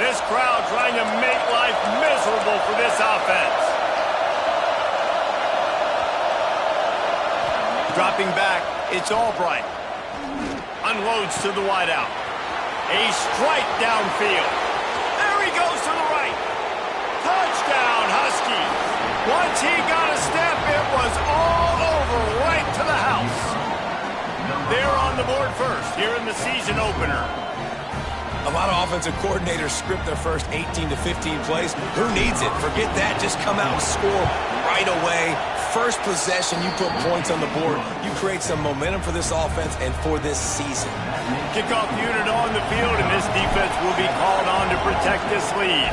This crowd trying to make life miserable for this offense. Dropping back, it's Albright. Unloads to the wideout. A strike downfield. There he goes to the right. Touchdown, Huskies. Once he got a step, it was all over right to the house. They're on the board first here in the season opener. A lot of offensive coordinators script their first 18 to 15 plays. Who needs it? Forget that. Just come out and score right away. First possession, you put points on the board. You create some momentum for this offense and for this season. Kickoff unit on the field, and this defense will be called on to protect this lead.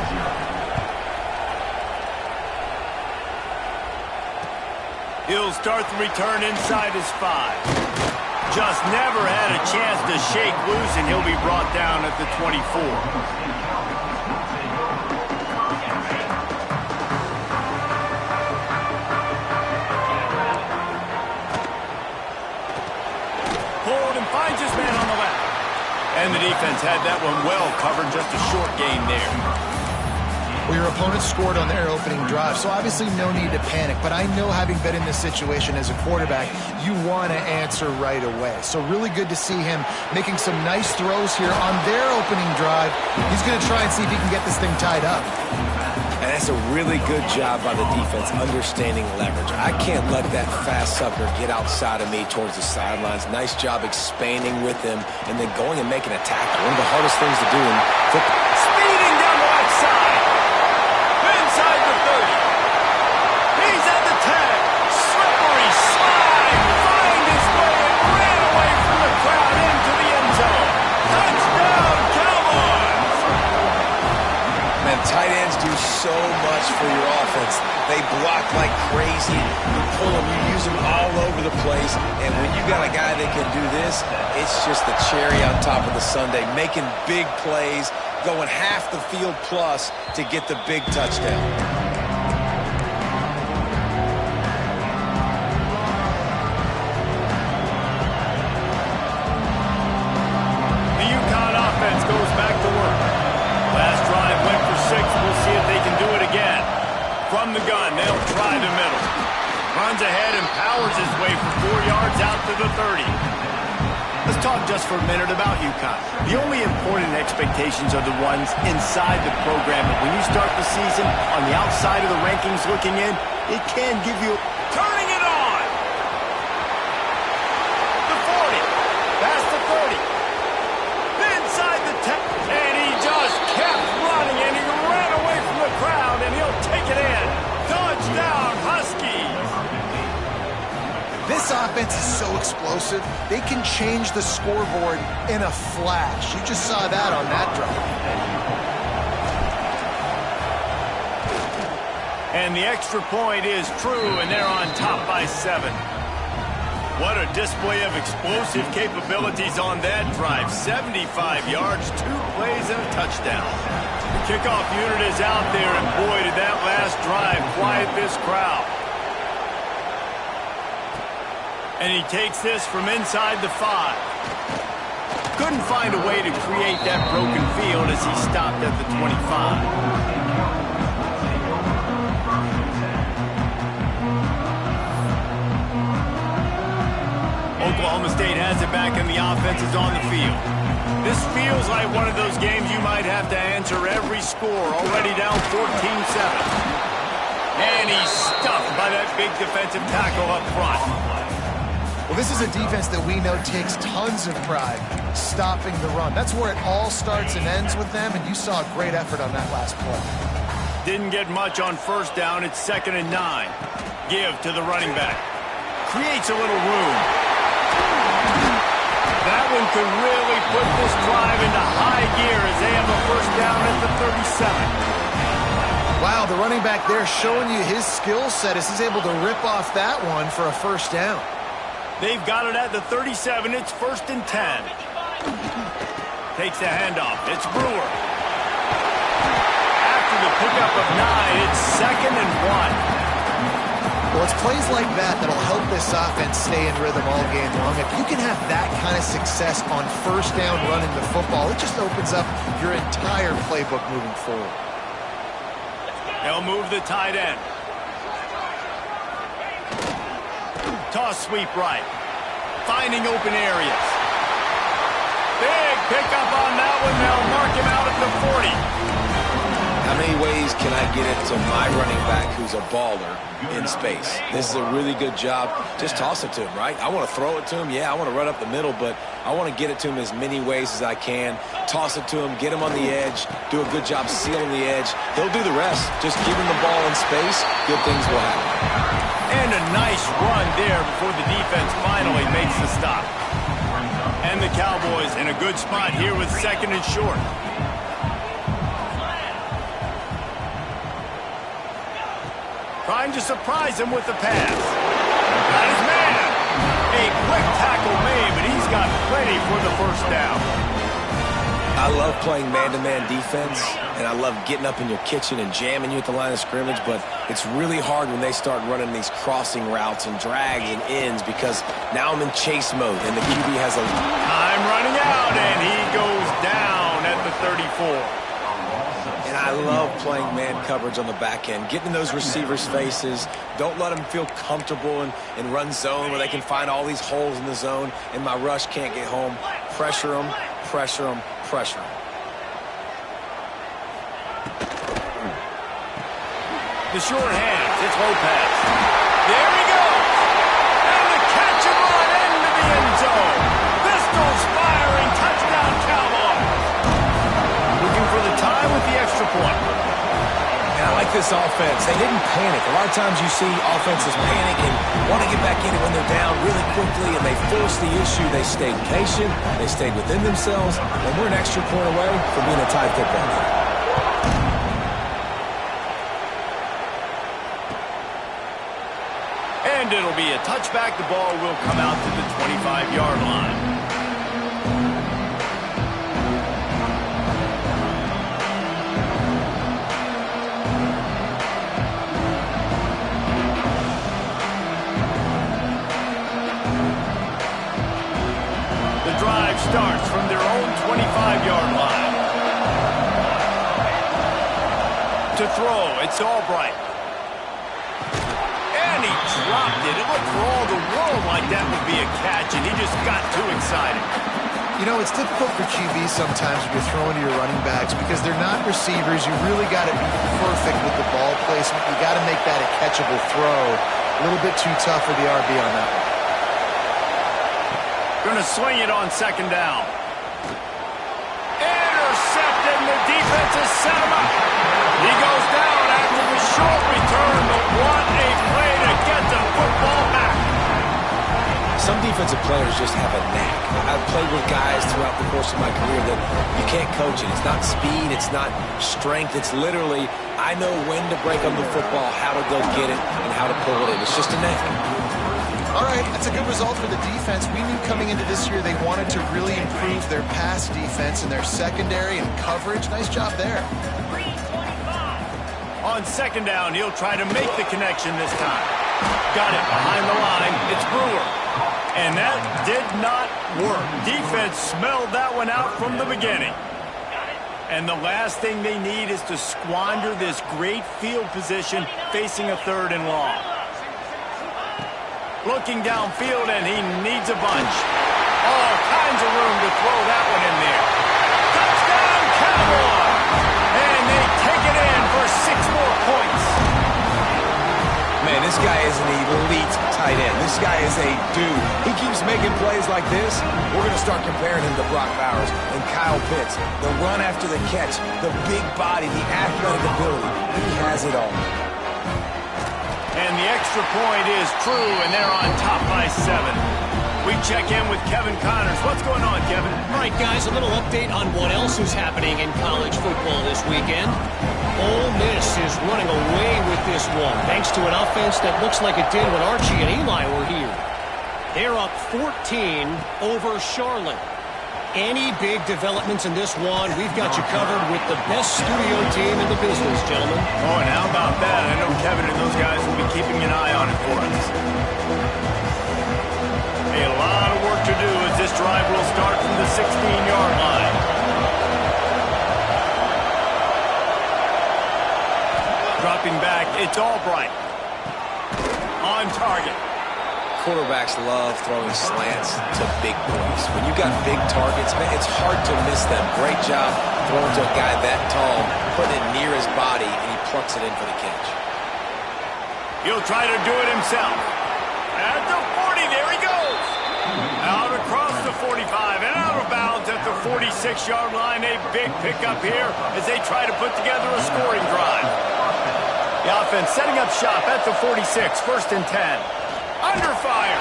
He'll start the return inside his 5. Just never had a chance to shake loose, and he'll be brought down at the 24. Pulled and finds his man on the left. And the defense had that one well covered, just a short gain there. Well, your opponent scored on their opening drive, so obviously no need to panic. But I know, having been in this situation as a quarterback, you want to answer right away. So really good to see him making some nice throws here on their opening drive. He's going to try and see if he can get this thing tied up. And that's a really good job by the defense, understanding leverage. I can't let that fast sucker get outside of me towards the sidelines. Nice job expanding with him and then going and making a tackle. One of the hardest things to do in football. Speeding down the right side. Inside the 30. He's at the 10. Slippery slide. Find his way and ran away from the crowd into the end zone. Touchdown, Cowboys! Man, tight ends do so much for your offense. They block like crazy. You pull them, you use them all over the place. And when you got a guy that can do this, it's just the cherry on top of the sundae, making big plays, going half the field plus to get the big touchdown. The UConn offense goes back to work. Last drive went for 6. We'll see if they can do it again. From the gun, they'll try the middle. Runs ahead and powers his way for 4 yards out to the 30. Let's talk just for a minute about UConn. The only important expectations are the ones inside the program. But when you start the season on the outside of the rankings looking in, it can give you... Turning it on! The 40. Past the 30. Inside the 10. And he just kept running, and he ran away from the crowd, and he'll take it in. Touchdown, Huskies! This offense is so explosive, they can change the scoreboard in a flash. You just saw that on that drive. And the extra point is true, and they're on top by 7. What a display of explosive capabilities on that drive. 75 yards, 2 plays, and a touchdown. The kickoff unit is out there, and boy, did that last drive quiet this crowd. And he takes this from inside the 5. Couldn't find a way to create that broken field as he stopped at the 25. Oklahoma State has it back and the offense is on the field. This feels like one of those games you might have to answer every score. Already down 14-7. And he's stuffed by that big defensive tackle up front. Well, this is a defense that we know takes tons of pride stopping the run. That's where it all starts and ends with them, and you saw a great effort on that last play. Didn't get much on first down. It's 2nd and 9. Give to the running back. Creates a little room. That one could really put this drive into high gear as they have a first down at the 37. Wow, the running back there showing you his skill set as he's able to rip off that one for a first down. They've got it at the 37. It's 1st and 10. Takes the handoff. It's Brewer. After the pickup of 9, it's 2nd and 1. Well, it's plays like that that'll help this offense stay in rhythm all game long. If you can have that kind of success on first down running the football, it just opens up your entire playbook moving forward. They'll move the tight end. Toss sweep right. Finding open areas. Big pickup on that one. They'll mark him out at the 40. How many ways can I get it to my running back who's a baller in space? This is a really good job. Just toss it to him, right? I want to throw it to him. Yeah, I want to run up the middle, but I want to get it to him as many ways as I can. Toss it to him, get him on the edge, do a good job sealing the edge. He'll do the rest. Just give him the ball in space. Good things will happen. And a nice run there before the defense finally makes the stop. And the Cowboys in a good spot here with 2nd and short. Trying to surprise him with the pass. Got his man. A quick tackle made, but he's got plenty for the first down. I love playing man-to-man defense, and I love getting up in your kitchen and jamming you at the line of scrimmage, but it's really hard when they start running these crossing routes and drags and ends because now I'm in chase mode, and the QB has a... Time running out, and he goes down at the 34. And I love playing man coverage on the back end, getting in those receivers' faces. Don't let them feel comfortable in run zone where they can find all these holes in the zone and my rush can't get home. Pressure them, pressure them, pressure them. The short hands, it's Lopez. There he goes. And the catch and run into the end zone. Pistols firing, touchdown Cowboys. Looking for the tie with the extra point. And I like this offense. They didn't panic. A lot of times you see offenses panic and want to get back in it when they're down really quickly, and they force the issue. They stayed patient. They stayed within themselves, and we're an extra point away from being a tie football game. And it'll be a touchback. The ball will come out to the 25-yard line. Starts from their own 25-yard line. To throw, it's Albright. And he dropped it. It looked for all the world like that would be a catch, and he just got too excited. You know, it's difficult for QBs sometimes when you're throwing to your running backs because they're not receivers. You really got to be perfect with the ball placement. You got to make that a catchable throw. A little bit too tough for the RB on that one. Going to swing it on 2nd down. Intercepted, and the defense has set him up. He goes down after the short return, but what a play to get the football back. Some defensive players just have a knack. I've played with guys throughout the course of my career that you can't coach it. It's not speed, it's not strength. It's literally, I know when to break on the football, how to go get it, and how to pull it in. It's just a knack. All right, that's a good result for the defense. We knew coming into this year they wanted to really improve their pass defense and their secondary and coverage. Nice job there. On 2nd down, he'll try to make the connection this time. Got it behind the line. It's Brewer. And that did not work. Defense smelled that one out from the beginning. And the last thing they need is to squander this great field position facing a 3rd and long. Looking downfield, and he needs a bunch. All kinds of room to throw that one in there. Touchdown, Cowboys! And they take it in for 6 more points. Man, this guy is an elite tight end. This guy is a dude. He keeps making plays like this. We're going to start comparing him to Brock Bowers and Kyle Pitts. The run after the catch, the big body, the athletic ability. He has it all. And the extra point is true, and they're on top by 7. We check in with Kevin Connors. What's going on, Kevin? All right, guys, a little update on what else is happening in college football this weekend. Ole Miss is running away with this one, thanks to an offense that looks like it did when Archie and Eli were here. They're up 14 over Charlotte. Any big developments in this one, we've got you covered with the best studio team in the business, gentlemen. Oh, and how about that? I know Kevin and those guys will be keeping an eye on it for us. A lot of work to do as this drive will start from the 16-yard line. Dropping back, it's Albright. On target. Quarterbacks love throwing slants to big boys. When you got big targets, man, it's hard to miss them. Great job throwing to a guy that tall, putting it near his body, and he plucks it in for the catch. He'll try to do it himself. At the 40, there he goes. Out across the 45 and out of bounds at the 46-yard line. A big pickup here as they try to put together a scoring drive. The offense setting up shop at the 46, 1st and 10. Under fire.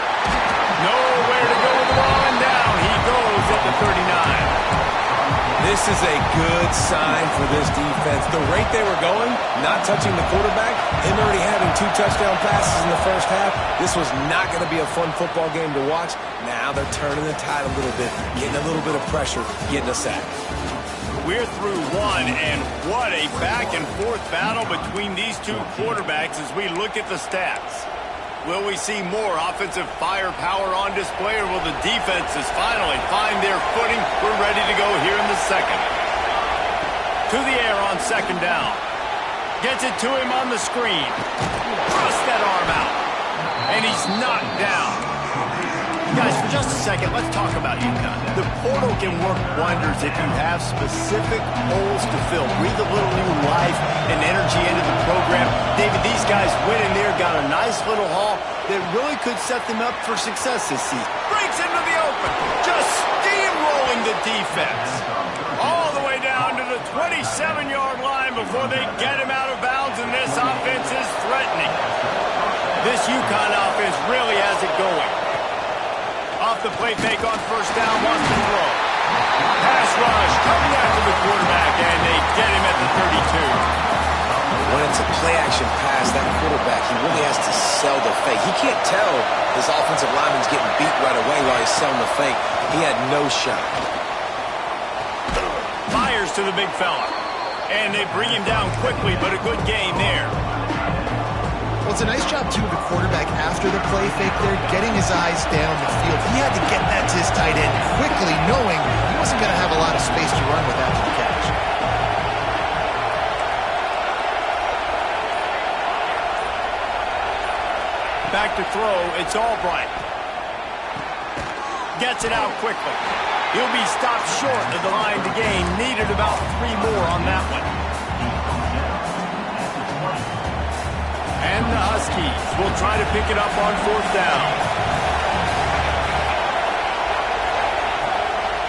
Nowhere to go with the ball, and down he goes at the 39. This is a good sign for this defense. The rate they were going, not touching the quarterback, him already having 2 touchdown passes in the first half, this was not going to be a fun football game to watch. Now they're turning the tide a little bit, getting a little bit of pressure, getting a sack. We're through one, and what a back-and-forth battle between these two quarterbacks as we look at the stats. Will we see more offensive firepower on display, or will the defenses finally find their footing? We're ready to go here in the second. To the air on 2nd down. Gets it to him on the screen. Thrusts that arm out. And he's knocked down. Guys, for just a second, let's talk about UConn. The portal can work wonders if you have specific holes to fill. Breathe a little new life and energy into the program. David, these guys went in there, got a nice little haul that really could set them up for success this season. Breaks into the open, just steamrolling the defense. All the way down to the 27-yard line before they get him out of bounds, and this offense is threatening. This UConn offense really has it going. Off the play fake on 1st down, wants to throw. Pass rush coming after the quarterback, and they get him at the 32. When it's a play-action pass, that quarterback, he really has to sell the fake. He can't tell his offensive lineman's getting beat right away while he's selling the fake. He had no shot. Fires to the big fella. And they bring him down quickly, but a good gain there. Well, it's a nice job, too, of the quarterback after the play fake there, getting his eyes down the field. He had to get that to his tight end quickly, knowing he wasn't going to have a lot of space to run with after the catch. Back to throw, it's Albright. Gets it out quickly. He'll be stopped short of the line to gain. Needed about 3 more on that one. And the Huskies will try to pick it up on 4th down.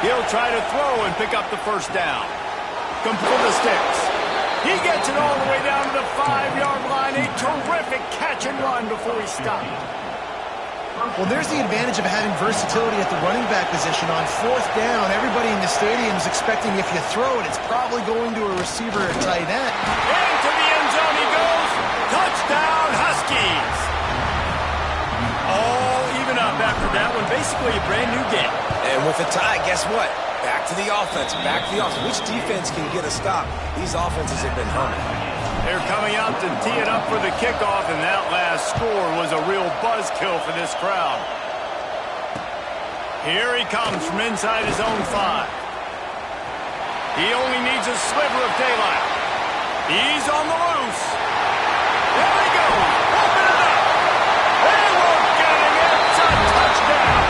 He'll try to throw and pick up the 1st down. Come for the sticks. He gets it all the way down to the 5-yard line. A terrific catch and run before he stopped. Well, there's the advantage of having versatility at the running back position. On 4th down, everybody in the stadium is expecting if you throw it, it's probably going to a receiver or tight end. Into the end zone he goes. Touchdown, Huskies. All even up after that one. Basically a brand new game. And with a tie, guess what? Back to the offense. Back to the offense. Which defense can get a stop? These offenses have been humming. They're coming out to tee it up for the kickoff, and that last score was a real buzzkill for this crowd. Here he comes from inside his own 5. He only needs a sliver of daylight. He's on the loose. There he goes. Open it up. They won't get him. It's a touchdown.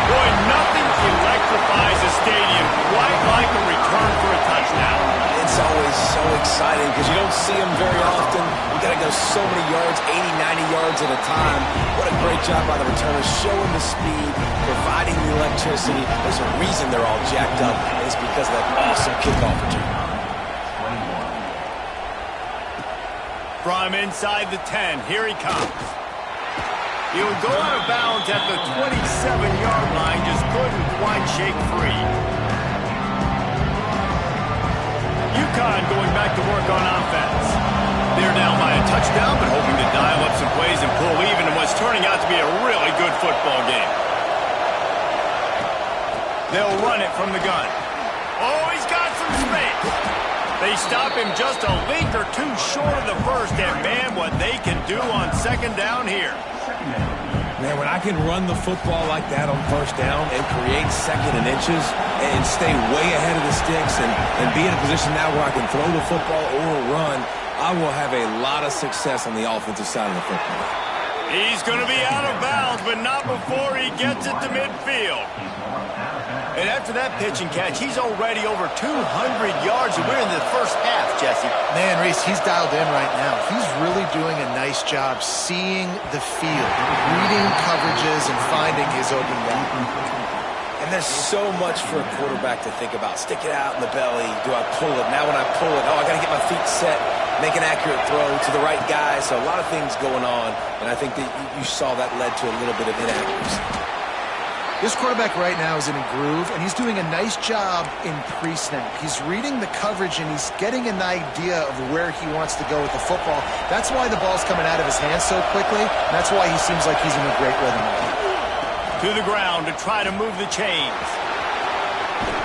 Boy, nothing electrifies a stadium quite like a return for a touchdown. It's always so exciting because you don't see them very often. You got to go so many yards, 80, 90 yards at a time. What a great job by the returners, showing the speed, providing the electricity. There's a reason they're all jacked up, and it's because of that awesome kickoff return. From inside the 10, here he comes. He'll go out of bounds at the 27-yard line, just couldn't quite shake free. UConn going back to work on offense. They're down by a touchdown, but hoping to dial up some plays and pull even in what's turning out to be a really good football game. They'll run it from the gun. Oh, he's got some space. They stop him just a link or two short of the first, and man, what they can do on second down here. Man, when I can run the football like that on first down and create second and inches and stay way ahead of the sticks and be in a position now where I can throw the football or run, I will have a lot of success on the offensive side of the football. He's going to be out of bounds, but not before he gets it to midfield. And after that pitch and catch, he's already over 200 yards, and we're in the first half, Jesse. Man, Reese, he's dialed in right now. He's really doing a nice job seeing the field, reading coverages, and finding his open gap. And there's so much for a quarterback to think about. Stick it out in the belly. Do I pull it? Now when I pull it, I got to get my feet set, make an accurate throw to the right guy. So a lot of things going on, and I think that you saw that led to a little bit of inaccuracy. This quarterback right now is in a groove, and he's doing a nice job in pre-snap. He's reading the coverage, and he's getting an idea of where he wants to go with the football. That's why the ball's coming out of his hands so quickly, and that's why he seems like he's in a great rhythm. To the ground to try to move the chains.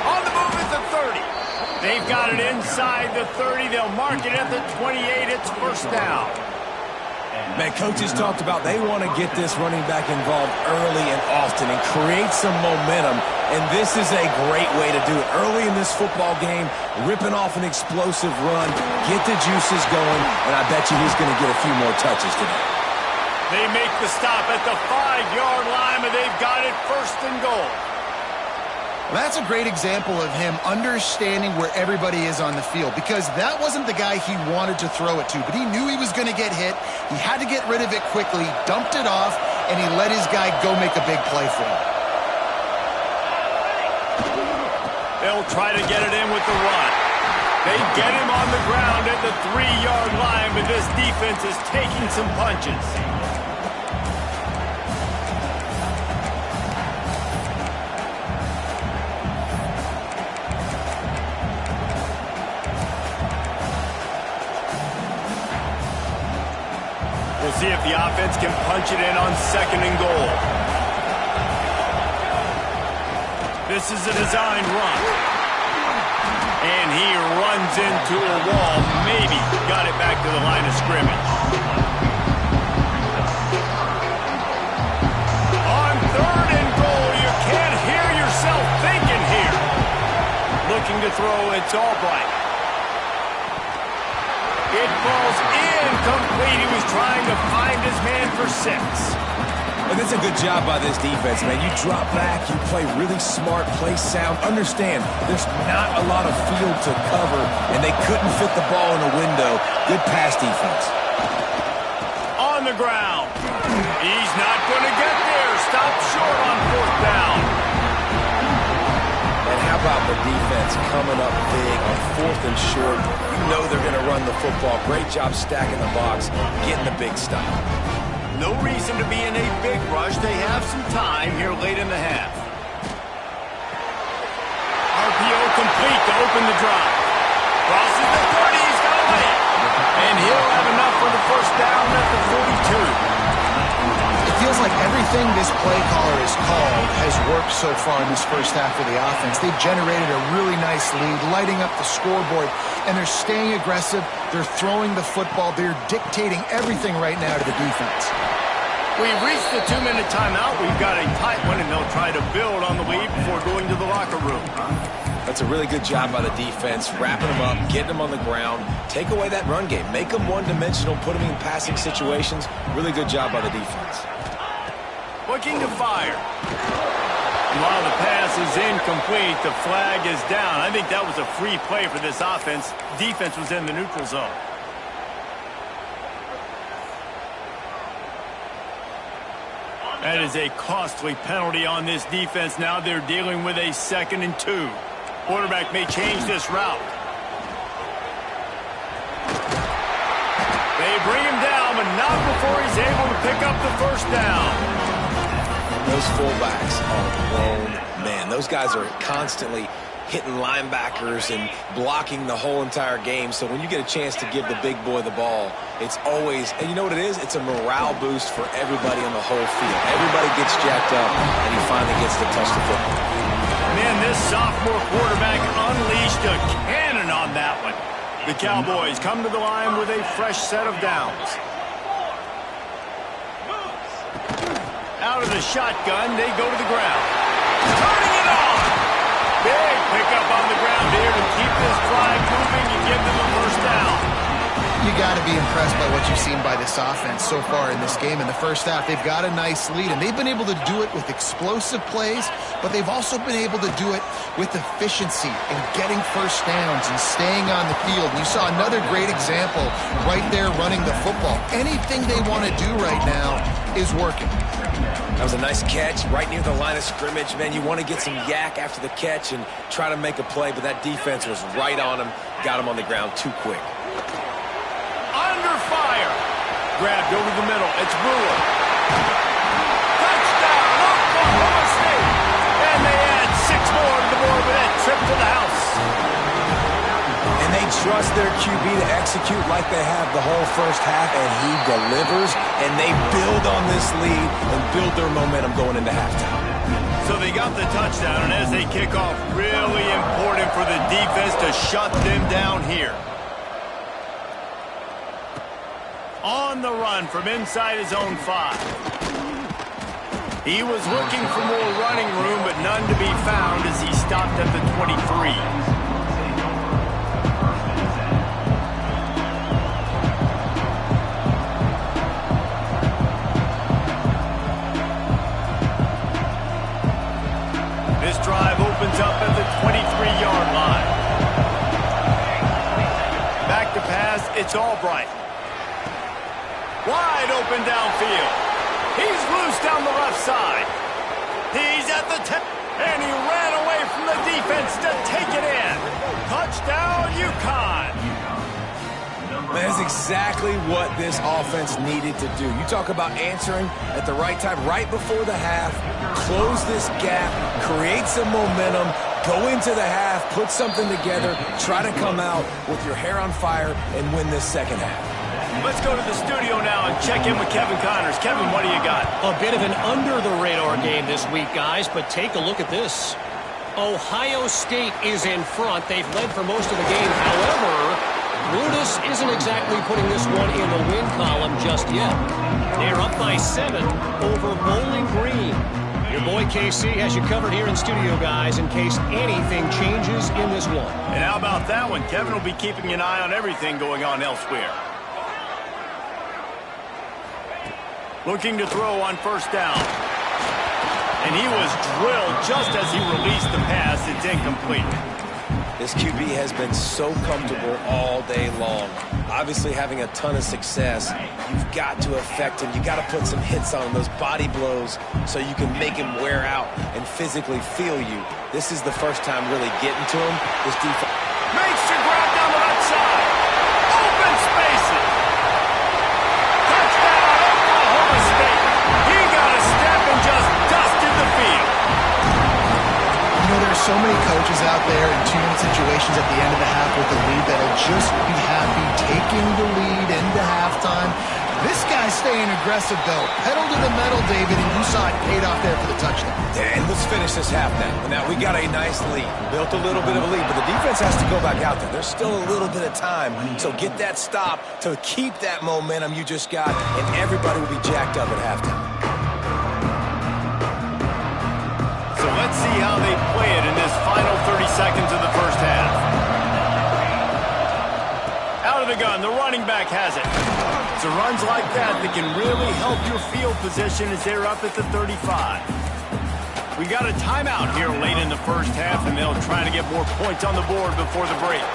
On the move at the 30. They've got it inside the 30. They'll mark it at the 28. It's first down. Man, coaches talked about they want to get this running back involved early and often and create some momentum, and this is a great way to do it. Early in this football game, ripping off an explosive run, get the juices going, and I bet you he's going to get a few more touches today. They make the stop at the 5-yard line, and they've got it first and goal. That's a great example of him understanding where everybody is on the field, because that wasn't the guy he wanted to throw it to, but he knew he was going to get hit. He had to get rid of it quickly, dumped it off, and he let his guy go make a big play for him. They'll try to get it in with the run. They get him on the ground at the 3-yard line, but this defense is taking some punches. We'll see if the offense can punch it in on second and goal. This is a designed run. And he runs into a wall. Maybe got it back to the line of scrimmage. On third and goal, you can't hear yourself thinking here. Looking to throw, it's Albright. It falls incomplete. He was trying to find his man for 6. And that's a good job by this defense, man. You drop back, you play really smart, play sound. Understand, there's not a lot of field to cover, and they couldn't fit the ball in a window. Good pass defense. On the ground. He's not going to get there. Stop short on fourth down. And how about the defense coming up big on fourth and short? You know they're going to run the football. Great job stacking the box, getting the big stop. No reason to be in a big rush. They have some time here late in the half. RPO complete to open the drive. Crosses the 30. He's got a lane. And he'll have enough for the first down at the 42. It feels like everything this play caller has called has worked so far in this first half of the offense. They've generated a really nice lead, lighting up the scoreboard, and they're staying aggressive. They're throwing the football. They're dictating everything right now to the defense. We've reached the 2-minute timeout. We've got a tight one, and they'll try to build on the lead before going to the locker room. That's a really good job by the defense, wrapping them up, getting them on the ground, take away that run game, make them one-dimensional, put them in passing situations. Really good job by the defense. Looking to fire. And while the pass is incomplete, the flag is down. I think that was a free play for this offense. Defense was in the neutral zone. That is a costly penalty on this defense. Now they're dealing with a 2nd and 2. Quarterback may change this route. They bring him down, but not before he's able to pick up the first down. Those fullbacks are grown men. Those guys are constantly hitting linebackers and blocking the whole entire game. So when you get a chance to give the big boy the ball, it's always, and you know what it is? It's a morale boost for everybody on the whole field. Everybody gets jacked up, and he finally gets to touch the football. Man, this sophomore quarterback unleashed a cannon on that one. The Cowboys come to the line with a fresh set of downs. Out of the shotgun, they go to the ground. Turning it on! Big pickup on the ground here to keep this drive moving and give them a first down. You got to be impressed by what you've seen by this offense so far in this game. In the first half, they've got a nice lead, and they've been able to do it with explosive plays, but they've also been able to do it with efficiency and getting first downs and staying on the field. And you saw another great example right there running the football. Anything they want to do right now is working. That was a nice catch right near the line of scrimmage. Man, you want to get some yak after the catch and try to make a play, but that defense was right on him, got him on the ground too quick. Under fire. Grabbed over the middle. It's Brewer. Touchdown, Oklahoma State. And they add 6 more to the board with that trip to the house. And they trust their QB to execute like they have the whole first half, and he delivers, and they build on this lead and build their momentum going into halftime. So they got the touchdown, and as they kick off, really important for the defense to shut them down here. On the run from inside his own 5. He was looking for more running room, but none to be found as he stopped at the 23. This drive opens up at the 23-yard line. Back to pass, it's Albright. Wide open downfield. He's loose down the left side. He's at the 10, and he ran away from the defense to take it in. Touchdown, UConn. That's exactly what this offense needed to do. You talk about answering at the right time, right before the half, close this gap, create some momentum, go into the half, put something together, try to come out with your hair on fire and win this second half. Let's go to the studio now and check in with Kevin Connors. Kevin, what do you got? A bit of an under-the-radar game this week, guys, but take a look at this. Ohio State is in front. They've led for most of the game. However, Brutus isn't exactly putting this one in the win column just yet. They're up by 7 over Bowling Green. Your boy KC has you covered here in studio, guys, in case anything changes in this one. And how about that one? Kevin will be keeping an eye on everything going on elsewhere. Looking to throw on first down. And he was drilled just as he released the pass. It's incomplete. This QB has been so comfortable all day long. Obviously having a ton of success. You've got to affect him. You got to put some hits on him, those body blows, so you can make him wear out and physically feel you. This is the first time really getting to him. This defense makes the grab down the left side. Open spaces. Touchdown, Oklahoma State. He got a step and just dusted the field. You know, there are so many coaches out there in two-minute situations at the end of the half with the lead that'll just be happy taking the lead into halftime. This guy's staying aggressive, though. Pedal to the metal, David, and you saw it paid off there for the touchdown. And let's finish this half now. Now, we got a nice lead. Built a little bit of a lead, but the defense has to go back out there. There's still a little bit of time. So get that stop to keep that momentum you just got, and everybody will be jacked up at halftime. So let's see how they play it in this final 30 seconds of the first half. Out of the gun, the running back has it. It's runs like that can really help your field position as they're up at the 35. We got a timeout here late in the first half, and they'll try to get more points on the board before the break.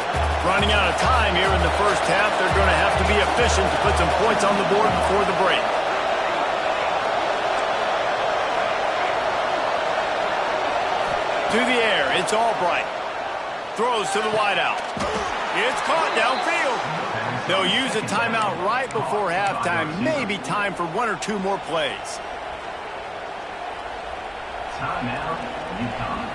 Running out of time here in the first half, they're going to have to be efficient to put some points on the board before the break. To the air, it's Albright. Throws to the wideout. It's caught downfield. They'll use a timeout right before halftime. Maybe time for 1 or 2 more plays. Timeout, UConn.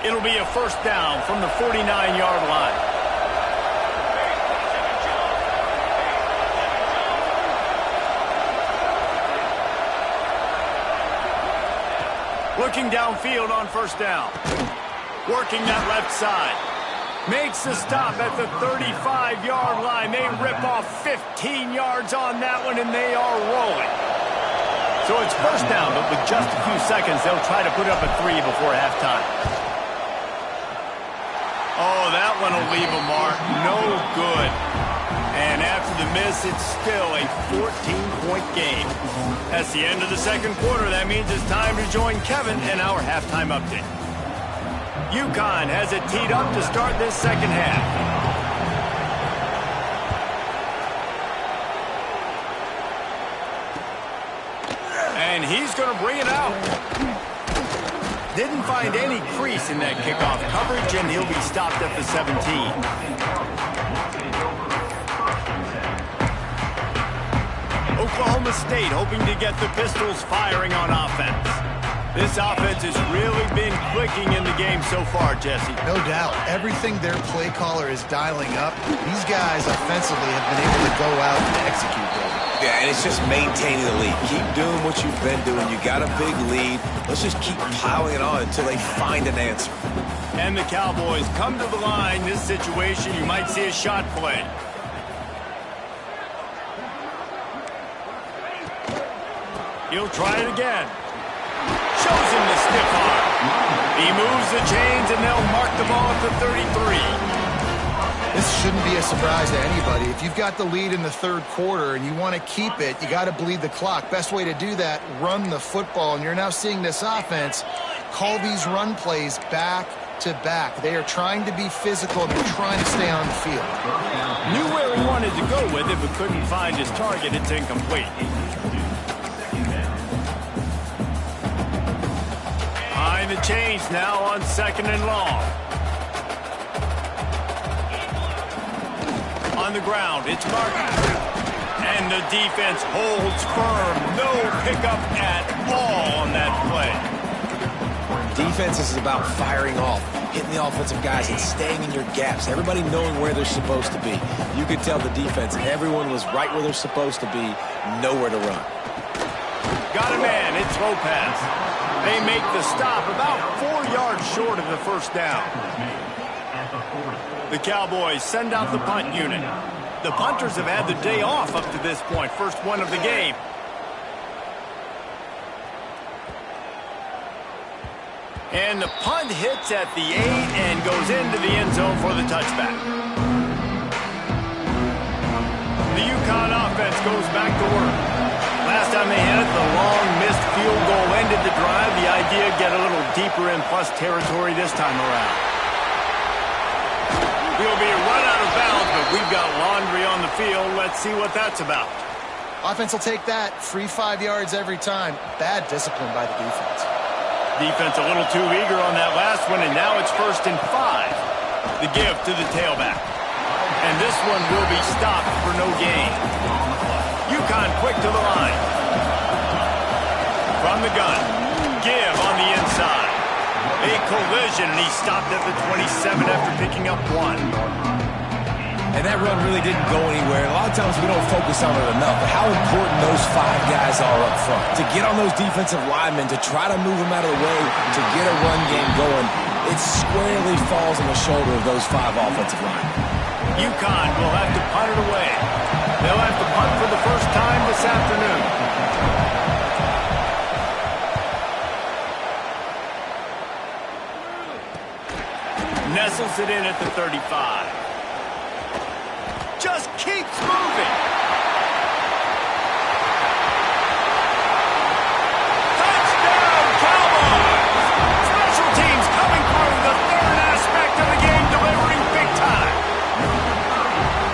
It'll be a first down from the 49-yard line. Looking downfield on first down. Working that left side. Makes the stop at the 35-yard line. They rip off 15 yards on that one, and they are rolling. So it's first down, but with just a few seconds, they'll try to put up a 3 before halftime. Oh, that one will leave a mark. No good. And after the miss, it's still a 14-point game. That's the end of the second quarter. That means it's time to join Kevin in our halftime update. UConn has it teed up to start this second half. And he's going to bring it out. Didn't find any crease in that kickoff coverage, and he'll be stopped at the 17. Oklahoma State hoping to get the Pistols firing on offense. This offense has really been clicking in the game so far, Jesse. No doubt. Everything their play caller is dialing up, these guys offensively have been able to go out and execute, Brady. Yeah, and it's just maintaining the lead. Keep doing what you've been doing. You got a big lead. Let's just keep piling it on until they find an answer. And the Cowboys come to the line. This situation, you might see a shot play. He'll try it again. Shows him the stiff arm. He moves the chains, and they'll mark the ball at the 33. This shouldn't be a surprise to anybody. If you've got the lead in the third quarter and you want to keep it, you got to bleed the clock. Best way to do that, run the football. And you're now seeing this offense call these run plays back to back. They are trying to be physical, and they're trying to stay on the field. Knew where he wanted to go with it, but couldn't find his target. It's incomplete. Behind the chains now on second and long. On the ground, it's Martin. And the defense holds firm. No pickup at all on that play. Defense is about firing off, hitting the offensive guys and staying in your gaps. Everybody knowing where they're supposed to be. You could tell the defense, everyone was right where they're supposed to be, nowhere to run. Got a man, it's Lopez. They make the stop about 4 yards short of the first down. The Cowboys send out the punt unit. The punters have had the day off up to this point. First one of the game. And the punt hits at the 8 and goes into the end zone for the touchback. The UConn offense goes back to work. Last time they had it, the long missed field goal ended the drive. The idea, get a little deeper in plus territory this time around. We'll be run out of bounds, but we've got laundry on the field. Let's see what that's about. Offense will take that. Free 5 yards every time. Bad discipline by the defense. Defense a little too eager on that last one, and now it's 1st and 5. The give to the tailback. And this one will be stopped for no gain. UConn quick to the line. From the gun. Give on the inside. A collision, and he stopped at the 27 after picking up 1. And that run really didn't go anywhere. A lot of times we don't focus on it enough, but how important those 5 guys are up front. To get on those defensive linemen, to try to move them out of the way, to get a run game going, it squarely falls on the shoulder of those 5 offensive linemen. UConn will have to punt it away. They'll have to punt for the first time this afternoon. Nestles it in at the 35. Just keeps moving. Touchdown, Cowboys! Special teams coming through, the third aspect of the game, delivering big time.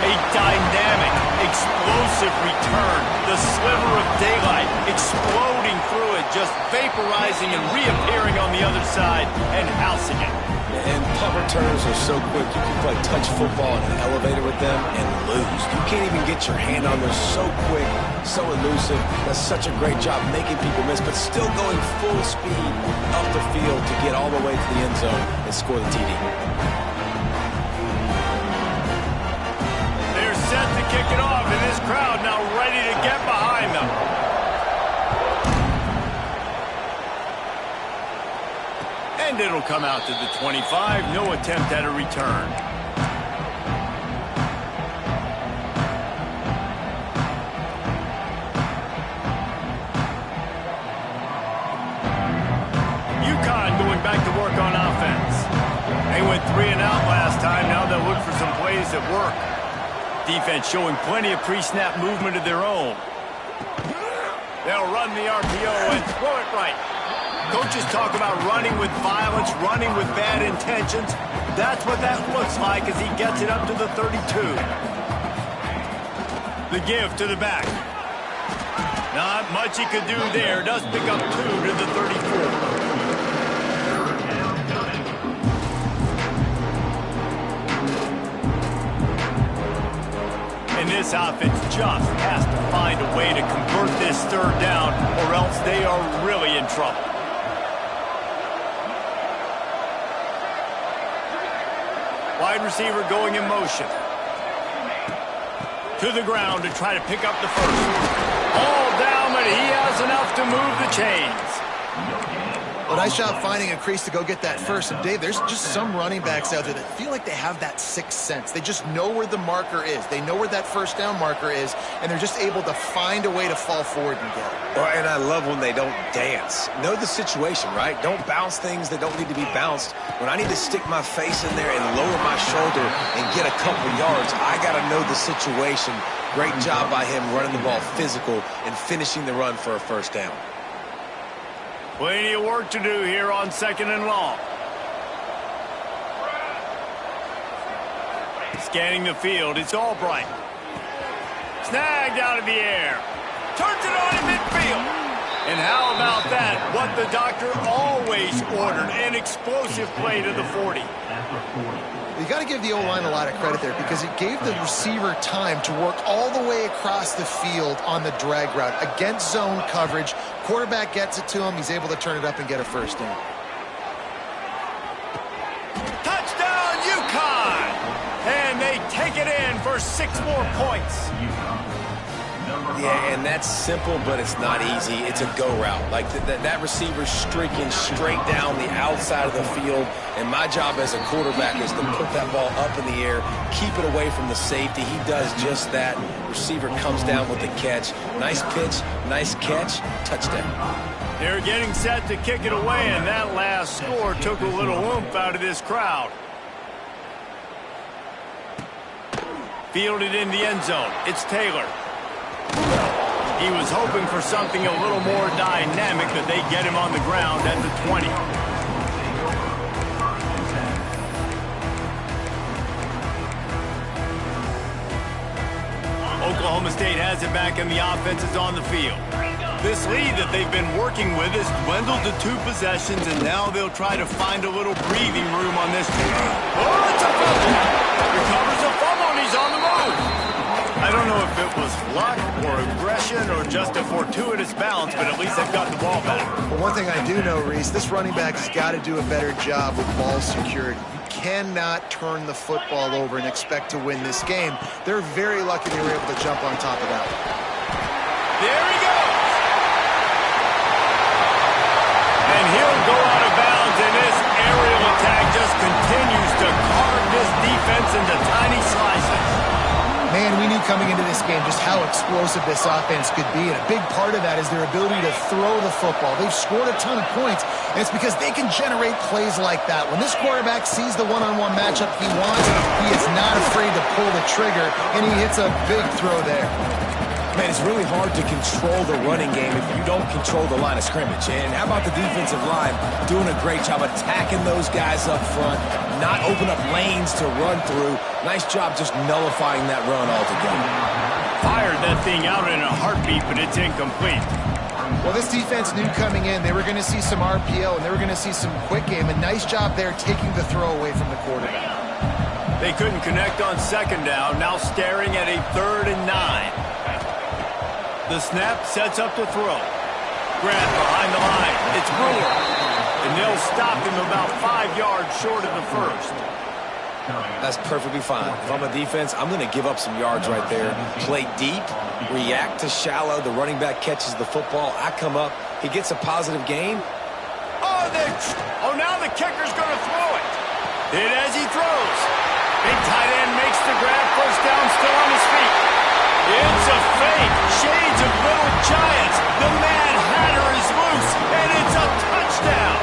A dynamic, explosive return. The sliver of daylight exploding through it, just vaporizing and reappearing on the other side and housing it. And punt returns are so quick. You can play touch football in an elevator with them and lose. You can't even get your hand on them. So quick, so elusive. Does such a great job making people miss, but still going full speed up the field to get all the way to the end zone and score the TD. They're set to kick it off, and this crowd now ready to get behind them. And it'll come out to the 25. No attempt at a return. UConn going back to work on offense. They went 3 and out last time. Now they'll look for some plays that work. Defense showing plenty of pre-snap movement of their own. They'll run the RPO and throw it right. Coaches talk about running with violence, running with bad intentions. That's what that looks like as he gets it up to the 32. The give to the back. Not much he could do there. Does pick up 2 to the 34. And this offense just has to find a way to convert this third down, or else they are really in trouble. Wide receiver going in motion. To the ground to try to pick up the first. All down, but he has enough to move the chains. Well, nice job finding a crease to go get that first. And, Dave, there's just some running backs out there that feel like they have that sixth sense. They just know where the marker is. They know where that first down marker is, and they're just able to find a way to fall forward and get it. Well, and I love when they don't dance. Know the situation, right? Don't bounce things that don't need to be bounced. When I need to stick my face in there and lower my shoulder and get a couple yards, I got to know the situation. Great job by him running the ball physical and finishing the run for a first down. Plenty of work to do here on 2nd and long. Scanning the field, it's Albright. Snagged out of the air. Turns it on in midfield. And how about that? What the doctor always ordered, an explosive play to the 40. You got to give the O-line a lot of credit there because it gave the receiver time to work all the way across the field on the drag route against zone coverage. Quarterback gets it to him. He's able to turn it up and get a first down. Touchdown, UConn! And they take it in for 6 more points. Yeah, and that's simple, but it's not easy. It's a go route. Like that receiver's streaking straight down the outside of the field, and my job as a quarterback is to put that ball up in the air, keep it away from the safety. He does just that. Receiver comes down with the catch. Nice pitch, nice catch, touchdown. They're getting set to kick it away, and that last score took a little oomph out of this crowd. Fielded in the end zone. It's Taylor. He was hoping for something a little more dynamic, but they get him on the ground at the 20. Oklahoma State has it back, and the offense is on the field. This lead that they've been working with has dwindled to 2 possessions, and now they'll try to find a little breathing room on this. Oh, it's a fumble! Recovers a fumble, and he's on the move. I don't know if it was luck or aggression or just a fortuitous bounce, but at least they've got the ball back. Well, one thing I do know, Reese, this running back has got to do a better job with ball security. You cannot turn the football over and expect to win this game. They're very lucky they were able to jump on top of that. There he goes! And he'll go out of bounds, and this aerial attack just continues to carve this defense into tiny slices. Man, we knew coming into this game just how explosive this offense could be, and a big part of that is their ability to throw the football. They've scored a ton of points, and it's because they can generate plays like that. When this quarterback sees the one-on-one matchup he wants, he is not afraid to pull the trigger, and he hits a big throw there. Man, it's really hard to control the running game if you don't control the line of scrimmage. And how about the defensive line doing a great job attacking those guys up front, not open up lanes to run through. Nice job just nullifying that run altogether. Fired that thing out in a heartbeat, but it's incomplete. Well, this defense knew coming in they were going to see some RPO and they were going to see some quick game. A nice job there taking the throw away from the quarterback. They couldn't connect on 2nd down, now staring at a 3rd and 9. The snap sets up the throw. Grant behind the line. It's Brewer. And they'll stop him about 5 yards short of the first. That's perfectly fine. If I'm a defense, I'm going to give up some yards right there. Play deep, react to shallow. The running back catches the football. I come up. He gets a positive gain. Oh, Oh, now the kicker's going to throw it. Hit as he throws. Big tight end makes the grab. First down, still on his feet. It's a fake. Shades of Little Giants. The Mad Hatter is loose, and it's a touchdown.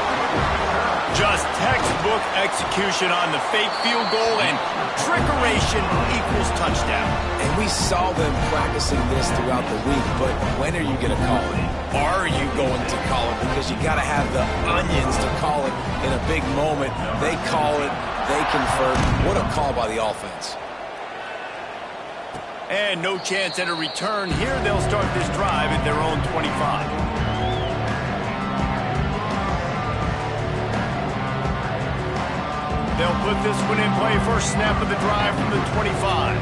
Just textbook execution on the fake field goal, and trickeration equals touchdown. And we saw them practicing this throughout the week, but when are you going to call it? Are you going to call it? Because you got to have the onions to call it in a big moment. They call it, they convert. What a call by the offense. And no chance at a return here. They'll start this drive at their own 25. They'll put this one in play. First snap of the drive from the 25.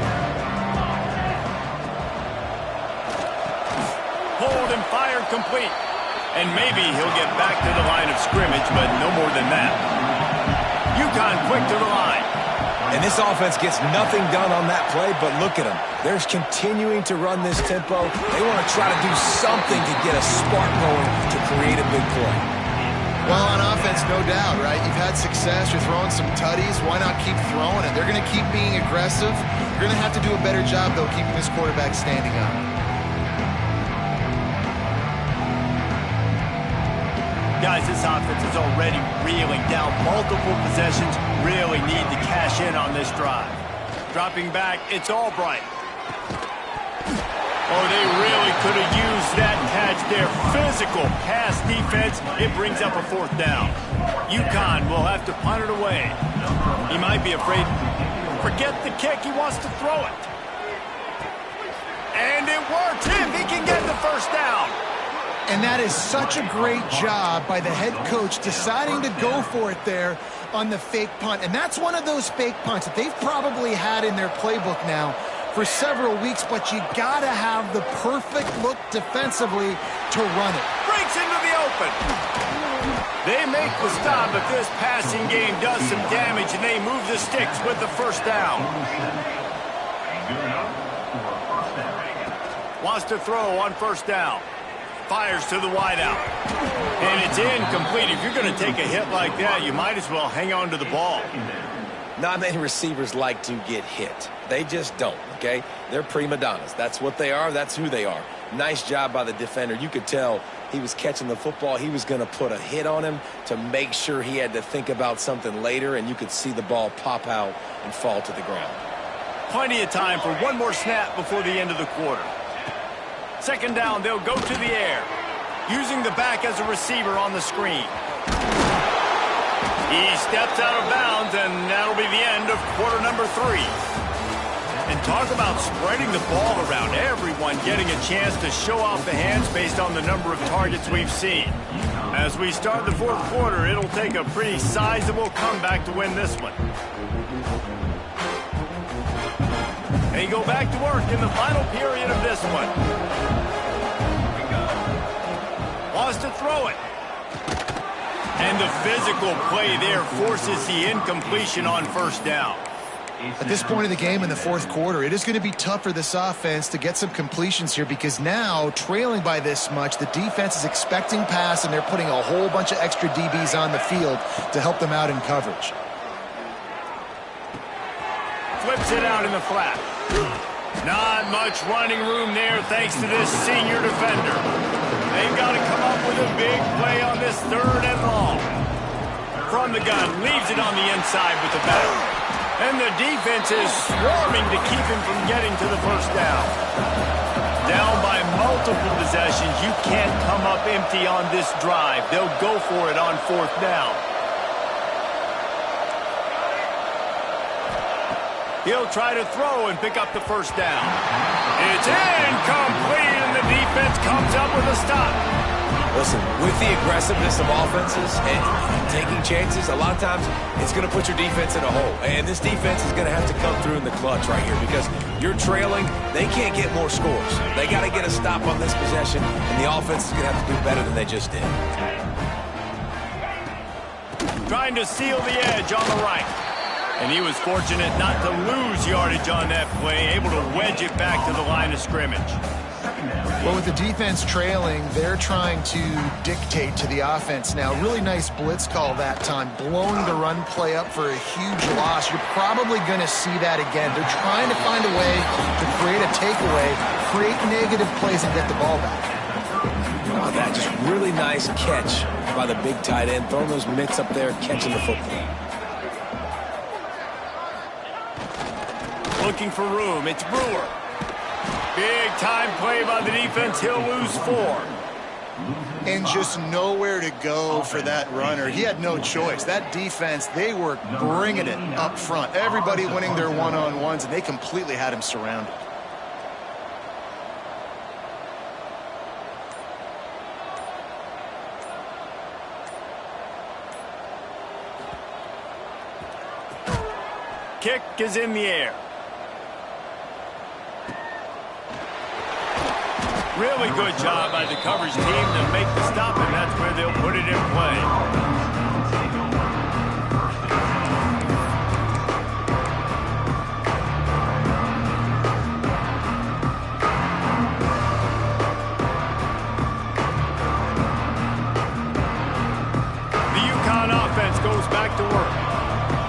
Hold and fire complete. And maybe he'll get back to the line of scrimmage, but no more than that. UConn quick to the line. And this offense gets nothing done on that play, but look at them. They're continuing to run this tempo. They want to try to do something to get a spark going to create a big play. Well, on offense, no doubt, right? You've had success. You're throwing some tutties. Why not keep throwing it? They're going to keep being aggressive. You're going to have to do a better job, though, keeping this quarterback standing up. Guys, this offense is already reeling down multiple possessions. Really need to cash in on this drive. Dropping back, it's Albright. Oh, they really could have used that catch there. Physical pass defense. It brings up a fourth down. UConn will have to punt it away. He might be afraid. Forget the kick. He wants to throw it. And it worked. He can get the first down. And that is such a great job by the head coach deciding to go for it there on the fake punt. And that's one of those fake punts that they've probably had in their playbook now for several weeks, but you got to have the perfect look defensively to run it. Breaks into the open. They make the stop, but this passing game does some damage, and they move the sticks with the first down. Wants to throw on first down. Fires to the wideout. And it's incomplete. If you're going to take a hit like that, you might as well hang on to the ball. Not many receivers like to get hit. They just don't, okay? They're prima donnas. That's what they are. That's who they are. Nice job by the defender. You could tell he was catching the football. He was going to put a hit on him to make sure he had to think about something later, and you could see the ball pop out and fall to the ground. Plenty of time for one more snap before the end of the quarter. Second down, they'll go to the air. Using the back as a receiver on the screen. He steps out of bounds, and that'll be the end of quarter number 3. And talk about spreading the ball around. Everyone getting a chance to show off the hands based on the number of targets we've seen. As we start the fourth quarter, it'll take a pretty sizable comeback to win this one. They go back to work in the final period of this one. Wants to throw it. And the physical play there forces the incompletion on first down. At this point of the game in the fourth quarter, it is going to be tough for this offense to get some completions here because now, trailing by this much, the defense is expecting pass, and they're putting a whole bunch of extra DBs on the field to help them out in coverage. Flips it out in the flat. Not much running room there thanks to this senior defender. They've got to come up with a big play on this third and long. From the gun, leaves it on the inside with the back. And the defense is swarming to keep him from getting to the first down. Down by multiple possessions, you can't come up empty on this drive. They'll go for it on fourth down. He'll try to throw and pick up the first down. It's incomplete, and the defense comes up with a stop. Listen, with the aggressiveness of offenses and taking chances, a lot of times it's going to put your defense in a hole. And this defense is going to have to come through in the clutch right here because you're trailing. They can't get more scores. They got to get a stop on this possession, and the offense is going to have to do better than they just did. Trying to seal the edge on the right. And he was fortunate not to lose yardage on that play, able to wedge it back to the line of scrimmage. Well, with the defense trailing, they're trying to dictate to the offense now. Really nice blitz call that time, blowing the run play up for a huge loss. You're probably going to see that again. They're trying to find a way to create a takeaway, create negative plays, and get the ball back. Oh, that just really nice catch by the big tight end, throwing those mitts up there, catching the football. Looking for room. It's Brewer. Big time play by the defense. He'll lose 4. And just nowhere to go for that runner. He had no choice. That defense, they were bringing it up front. Everybody winning their one-on-ones, and they completely had him surrounded. Kick is in the air. Really good job by the coverage team to make the stop, and that's where they'll put it in play. The UConn offense goes back to work.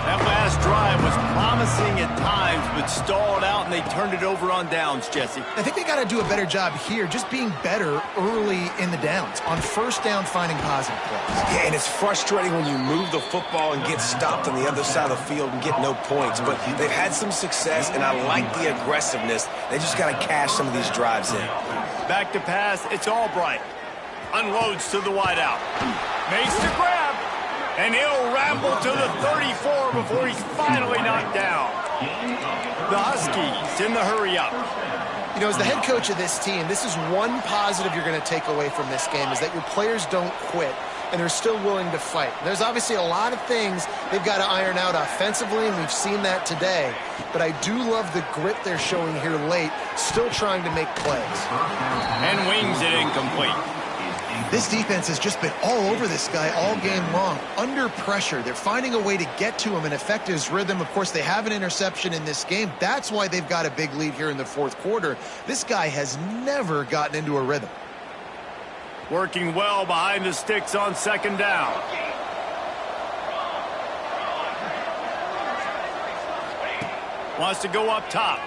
That last drive was promising at times, but stalled out, and they turned it over on downs, Jesse. I think they got to do a better job here, just being better early in the downs. On first down, finding positive plays. Yeah, and it's frustrating when you move the football and get stopped on the other side of the field and get no points. But they've had some success, and I like the aggressiveness. They just got to cash some of these drives in. Back to pass, it's Albright. Unloads to the wideout. Makes the grab. And he'll ramble to the 34 before he's finally knocked down. The Huskies in the hurry-up. You know, as the head coach of this team, this is one positive you're going to take away from this game, is that your players don't quit, and they're still willing to fight. There's obviously a lot of things they've got to iron out offensively, and we've seen that today. But I do love the grit they're showing here late, still trying to make plays. And wings it incomplete. This defense has just been all over this guy all game long. Under pressure, they're finding a way to get to him and affect his rhythm. Of course, they have an interception in this game. That's why they've got a big lead here in the fourth quarter. This guy has never gotten into a rhythm. Working well behind the sticks on second down. Wants to go up top.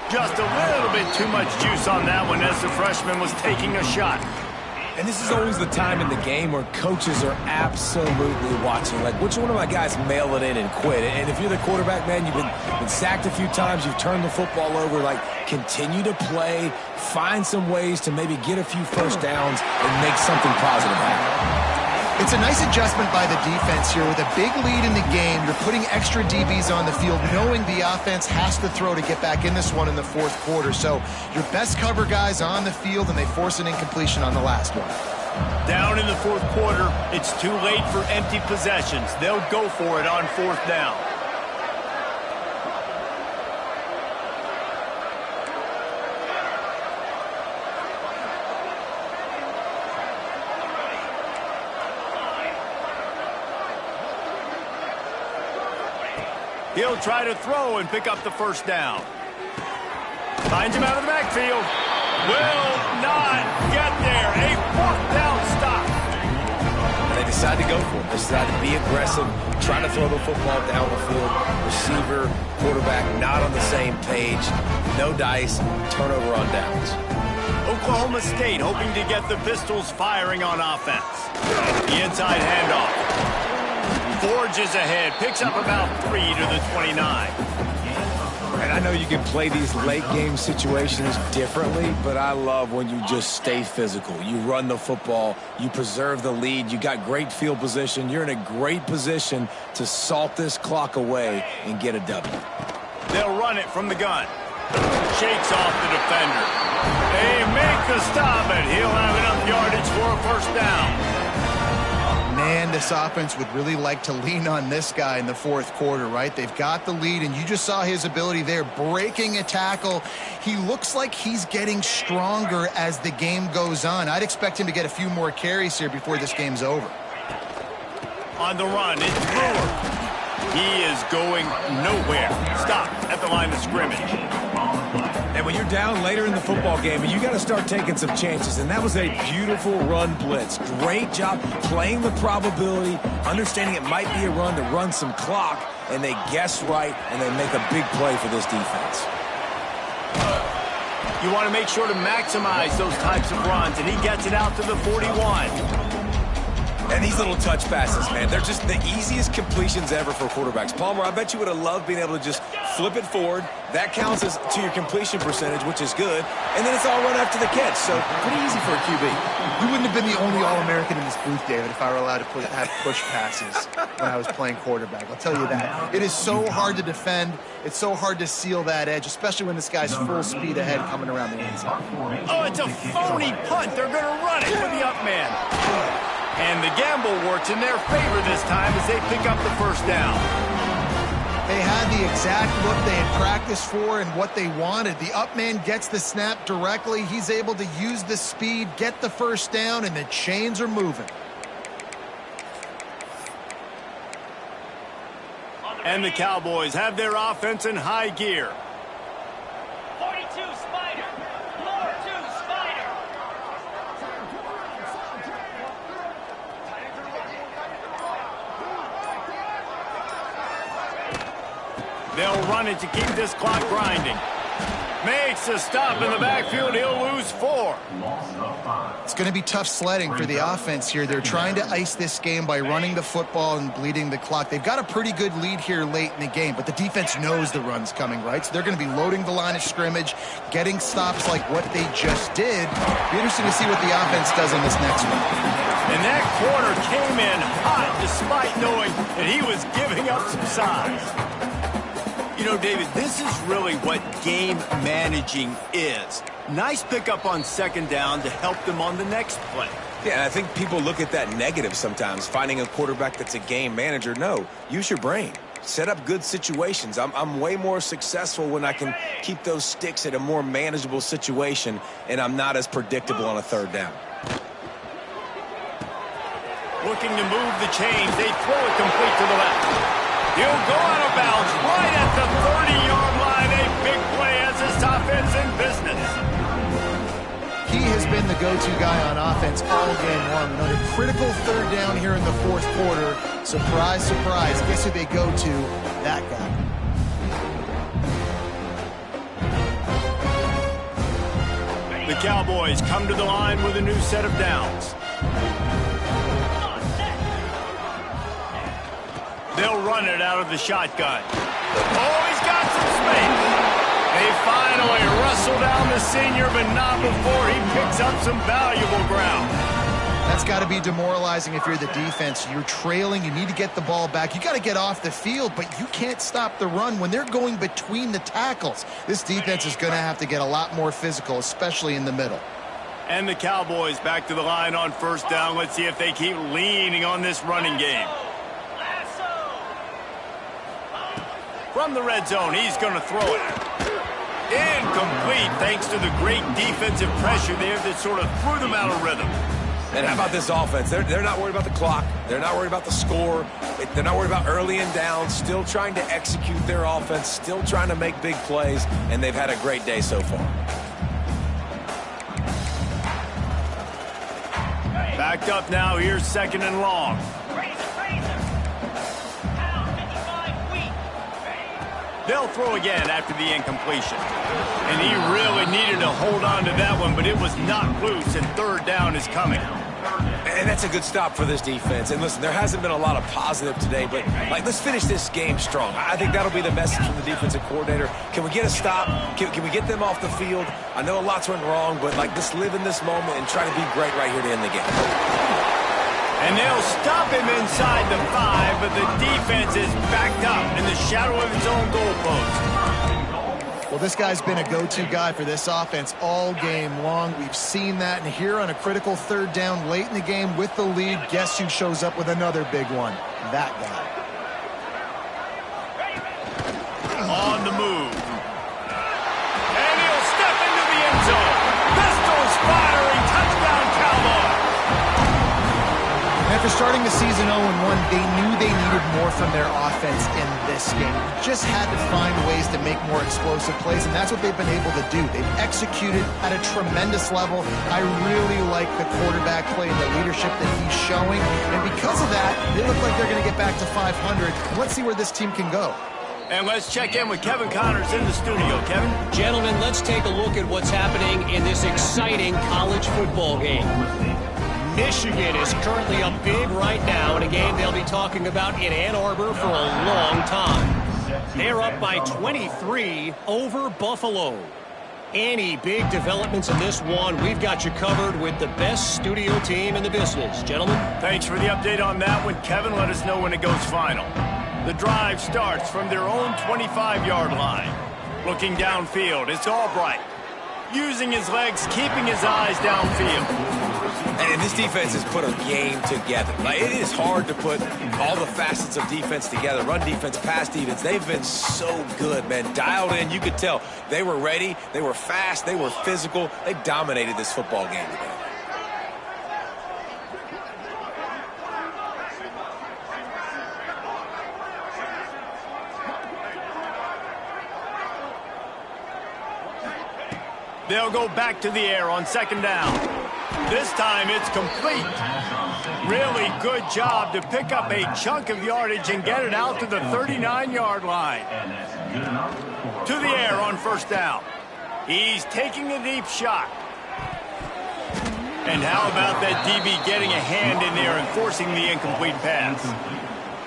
Just a little bit too much juice on that one as the freshman was taking a shot. And this is always the time in the game where coaches are absolutely watching. Like, which one of my guys mail it in and quit? And if you're the quarterback, man, you've been sacked a few times, you've turned the football over. Like, continue to play, find some ways to maybe get a few first downs and make something positive happen. It's a nice adjustment by the defense here. With a big lead in the game, you're putting extra DBs on the field, knowing the offense has to throw to get back in this one in the fourth quarter. So your best cover guys on the field, and they force an incompletion on the last one. Down in the fourth quarter, it's too late for empty possessions. They'll go for it on fourth down. He'll try to throw and pick up the first down. Finds him out of the backfield. Will not get there. A fourth down stop. And they decide to go for it. They decide to be aggressive, try to throw the football down the field. Receiver, quarterback, not on the same page. No dice, turnover on downs. Oklahoma State hoping to get the Pistols firing on offense. The inside handoff. Forges ahead, picks up about 3 to the 29. And I know you can play these late game situations differently, but I love when you just stay physical. You run the football, you preserve the lead, you got great field position, you're in a great position to salt this clock away and get a W. They'll run it from the gun. Shakes off the defender. They make the stop, and he'll have enough yardage for a first down. Man, this offense would really like to lean on this guy in the fourth quarter, right? They've got the lead, and you just saw his ability there, breaking a tackle. He looks like he's getting stronger as the game goes on. I'd expect him to get a few more carries here before this game's over. On the run, it's Brewer. He is going nowhere. Stop at the line of scrimmage. And when you're down later in the football game, you got to start taking some chances. And that was a beautiful run blitz. Great job playing the probability, understanding it might be a run to run some clock, and they guess right, and they make a big play for this defense. You want to make sure to maximize those types of runs, and he gets it out to the 41. And these little touch passes, man, they're just the easiest completions ever for quarterbacks. Palmer, I bet you would have loved being able to just flip it forward. That counts as to your completion percentage, which is good. And then it's all run after the catch, so pretty easy for a QB. You wouldn't have been the only All-American in this booth, David, if I were allowed to have push passes when I was playing quarterback. I'll tell you that. It is so hard to defend. It's so hard to seal that edge, especially when this guy's full speed ahead coming around the end zone. Oh, it's a phony punt. They're going to run it with the up man. And the gamble works in their favor this time as they pick up the first down. They had the exact look they had practiced for and what they wanted. The up man gets the snap directly. He's able to use the speed, get the first down, and the chains are moving. And the Cowboys have their offense in high gear. 42 Spider. 4-2 Spider. They'll run it to keep this clock grinding. Makes a stop in the backfield. He'll lose 4. It's going to be tough sledding for the offense here. They're trying to ice this game by running the football and bleeding the clock. They've got a pretty good lead here late in the game, but the defense knows the run's coming, right? So they're going to be loading the line of scrimmage, getting stops like what they just did. Be interesting to see what the offense does in this next one. And that corner came in hot despite knowing that he was giving up some size. You know, David, this is really what game managing is. Nice pickup on second down to help them on the next play. Yeah, and I think people look at that negative sometimes, finding a quarterback that's a game manager. No, use your brain. Set up good situations. I'm way more successful when I can keep those sticks at a more manageable situation, and I'm not as predictable on a third down. Looking to move the chains. They throw it complete to the left. He'll go out of bounds right at the 30-yard line. A big play as this offense in business. He has been the go-to guy on offense all game long. Another critical third down here in the fourth quarter. Surprise, surprise. Guess who they go to? That guy. The Cowboys come to the line with a new set of downs. They'll run it out of the shotgun. Oh, he's got some space. They finally wrestle down the senior, but not before he picks up some valuable ground. That's got to be demoralizing if you're the defense. You're trailing. You need to get the ball back. You got to get off the field, but you can't stop the run when they're going between the tackles. This defense is going to have to get a lot more physical, especially in the middle. And the Cowboys back to the line on first down. Let's see if they keep leaning on this running game. From the red zone, he's going to throw it. Incomplete, thanks to the great defensive pressure there that sort of threw them out of rhythm. And how about this offense? They're not worried about the clock. They're not worried about the score. They're not worried about early and down. Still trying to execute their offense. Still trying to make big plays. And they've had a great day so far. Backed up now. Here's second and long. They'll throw again after the incompletion. And he really needed to hold on to that one, but it was knocked loose, and third down is coming. And that's a good stop for this defense. And listen, there hasn't been a lot of positive today, but let's finish this game strong. I think that'll be the message from the defensive coordinator. Can we get a stop? Can we get them off the field? I know a lot's went wrong, but just live in this moment and try to be great right here to end the game. And they'll stop him inside the 5, but the defense is backed up in the shadow of its own goalpost. Well, this guy's been a go-to guy for this offense all game long. We've seen that, and here on a critical third down late in the game with the lead, guess who shows up with another big one? That guy. On the move. And he'll step into the end zone. Pistol firing, touchdown Cowboys. After starting the season 0-1, they knew they needed more from their offense in this game. Just had to find ways to make more explosive plays, and that's what they've been able to do. They've executed at a tremendous level. I really like the quarterback play and the leadership that he's showing, and because of that, they look like they're going to get back to 500. Let's see where this team can go. And let's check in with Kevin Connors in the studio. Kevin? Gentlemen, let's take a look at what's happening in this exciting college football game. Michigan is currently up big right now in a game they'll be talking about in Ann Arbor for a long time. They're up by 23 over Buffalo. Any big developments in this one, we've got you covered with the best studio team in the business. Gentlemen? Thanks for the update on that one, Kevin. Let us know when it goes final. The drive starts from their own 25-yard line. Looking downfield, it's Albright. Using his legs, keeping his eyes downfield. And this defense has put a game together. Like, it is hard to put all the facets of defense together. Run defense, pass defense. They've been so good, man. Dialed in. You could tell they were ready. They were fast. They were physical. They dominated this football game today. They'll go back to the air on second down. This time it's complete. Really good job to pick up a chunk of yardage and get it out to the 39-yard line. To the air on first down. He's taking a deep shot. And how about that DB getting a hand in there and forcing the incomplete pass?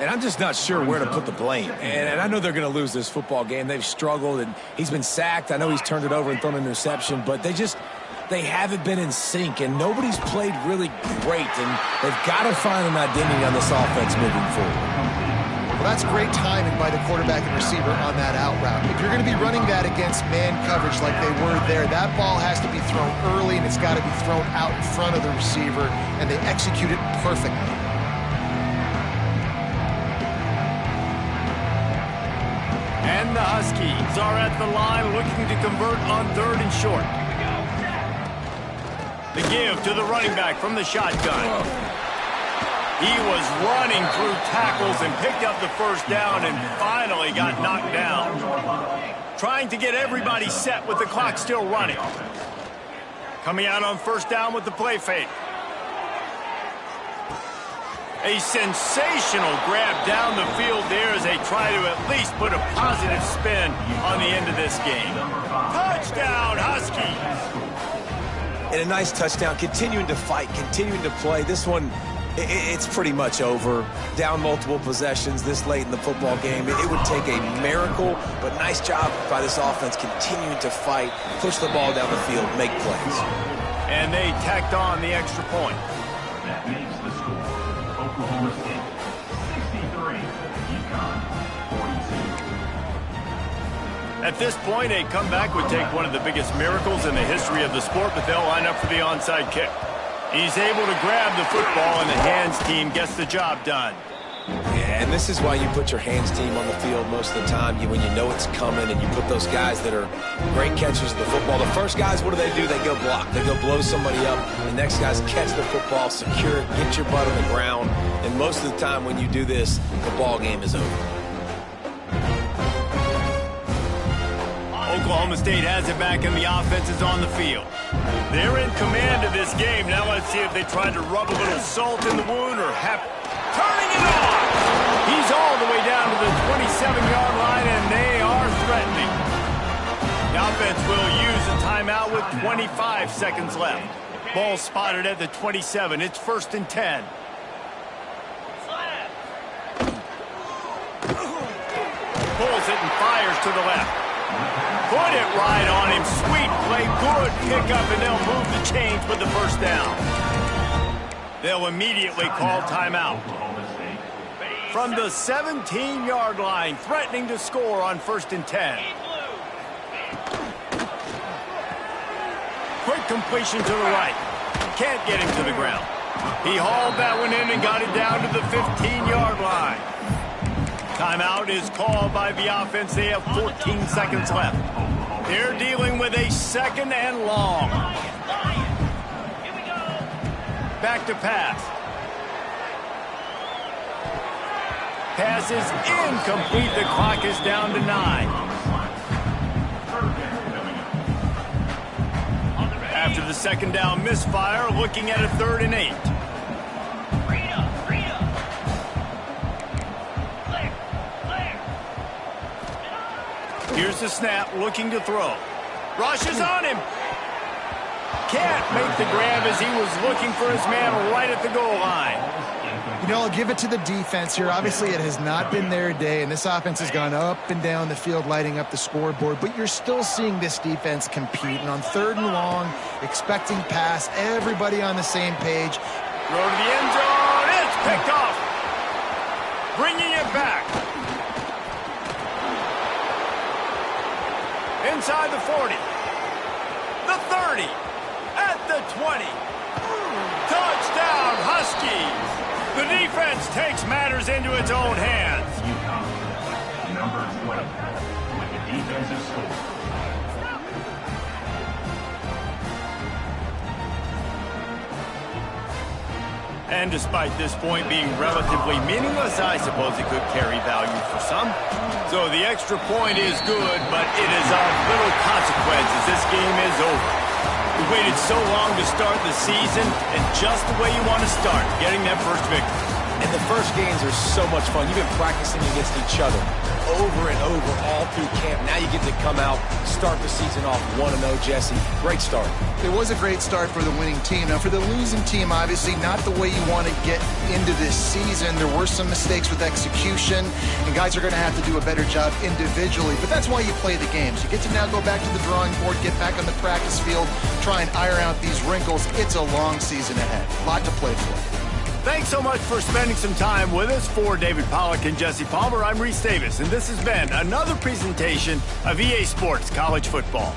And I'm just not sure where to put the blame. And I know they're going to lose this football game. They've struggled, and he's been sacked. I know he's turned it over and thrown an interception, but they haven't been in sync, and nobody's played really great, and they've got to find an identity on this offense moving forward. Well, that's great timing by the quarterback and receiver on that out route. If you're going to be running that against man coverage like they were there, that ball has to be thrown early, and it's got to be thrown out in front of the receiver, and they execute it perfectly. And the Huskies are at the line looking to convert on third and short. The give to the running back from the shotgun. He was running through tackles and picked up the first down and finally got knocked down. Trying to get everybody set with the clock still running. Coming out on first down with the play fake. A sensational grab down the field there as they try to at least put a positive spin on the end of this game. Touchdown, Huskies! And a nice touchdown, continuing to fight, continuing to play. This one, it's pretty much over. Down multiple possessions this late in the football game. It would take a miracle, but nice job by this offense continuing to fight, push the ball down the field, make plays. And they tacked on the extra point. That makes the score Oklahoma State 63, UConn 42. At this point, a comeback would take one of the biggest miracles in the history of the sport, but they'll line up for the onside kick. He's able to grab the football, and the hands team gets the job done. Yeah, and this is why you put your hands team on the field most of the time. When you know it's coming, and you put those guys that are great catchers of the football. The first guys, what do? They go block. They go blow somebody up. The next guys catch the football, secure it, get your butt on the ground. And most of the time when you do this, the ball game is over. Oklahoma State has it back, and the offense is on the field. They're in command of this game. Now let's see if they try to rub a little salt in the wound or turning it off. He's all the way down to the 27-yard line, and they are threatening. The offense will use a timeout with 25 seconds left. Ball spotted at the 27. It's 1st and 10. Pulls it and fires to the left. Put it right on him. Sweet play. Good pickup, and they'll move the chains with the first down. They'll immediately call timeout. From the 17-yard line, threatening to score on 1st and 10. Quick completion to the right. Can't get him to the ground. He hauled that one in and got it down to the 15-yard line. Timeout is called by the offense. They have 14 seconds left. They're dealing with a 2nd and long. Back to pass. pass is incomplete. The clock is down to 9. After the second down misfire, looking at a 3rd and 8. Here's the snap, looking to throw. Rushes on him. Can't make the grab as he was looking for his man right at the goal line. You know, I'll give it to the defense here. Obviously, it has not been their day, and this offense has gone up and down the field, lighting up the scoreboard, but you're still seeing this defense compete. And on 3rd and long, expecting pass, everybody on the same page. Throw to the end zone. It's picked off. Bringing it back. Inside the 40. The 30. At the 20. Touchdown, Huskies. The defense takes matters into its own hands. UConn, number 20, with the defensive score. And despite this point being relatively meaningless, I suppose it could carry value for some. So the extra point is good, but it is of little consequence as this game is over. We waited so long to start the season, and just the way you want to start, getting that first victory. And the first games are so much fun. You've been practicing against each other over and over all through camp. Now you get to come out, start the season off 1-0, Jesse. Great start. It was a great start for the winning team. Now, for the losing team, obviously not the way you want to get into this season. There were some mistakes with execution, and guys are going to have to do a better job individually. But that's why you play the games. You get to now go back to the drawing board, get back on the practice field, try and iron out these wrinkles. It's a long season ahead. A lot to play for. Thanks so much for spending some time with us. For David Pollack and Jesse Palmer, I'm Reese Davis, and this has been another presentation of EA Sports College Football.